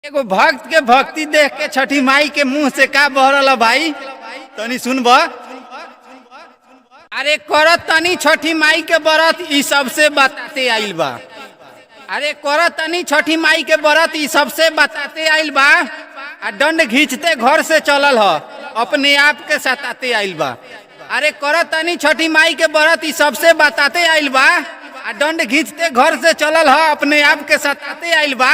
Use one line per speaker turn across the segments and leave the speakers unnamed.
एगो भक्त के भक्ति देख के छठी माई के मुंह से का बहरल भाई तनी सुनब। अरे करत तनी छठी माई के व्रत ई सबसे बताते आइल बा। अरे करत तनी छठी माई के व्रत ई सबसे बताते आइल बा। आ दंड घींचते घर से चलल ह अपने आप के सताते आइल बा। अरे करत तनी छठी माई के व्रत ई सबसे बताते आइल बा। आ दंड घींचते घर से चलल ह अपने आप के सताते आइल बा।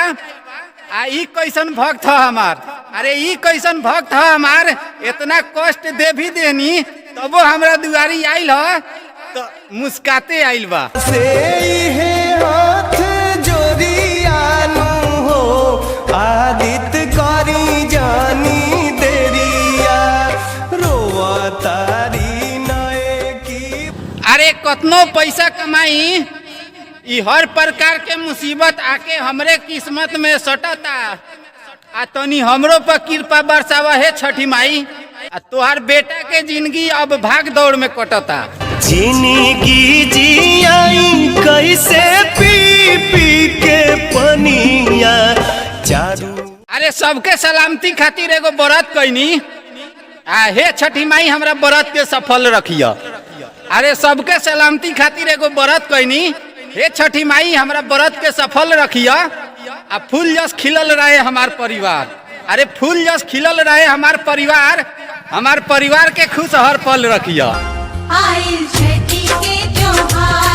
आ ई कैसन भक्त है हमार। अरे ई कैसन भक्त है हमार, इतना कष्ट दे भी देनी तबो हमरा दुआरी आइल ह तो मुस्काते आइल बा।
से हे हाथ जोड़ियानु हो आदित करी जानी देरिया रोवा तारी नए की।
अरे कतनो पैसा कमाई ई हर प्रकार के मुसीबत आके हमरे किस्मत में सटता। आ तनी हमरो पर कृपा बरसावा है छठी माई। आ तोहार बेटा के जिंदगी अब भाग दौड़ में कटता।
जिंदगी जियाई कैसे पी पी के पनिया चारू।
अरे सबके सलामती खातिर एगो व्रत कैनी। हे छठी माई हमरा व्रत के सफल रखिया। अरे सबके सलामती खातिर एगो व्रत कैनी। हे छठी माई हमरा व्रत के सफल रखिया। आ फूल जस खिलल रहे हमार परिवार। अरे फूल जस खिलल रहे हमार परिवार के खुश हर पल रखिया।
आइल छठी के त्योहार।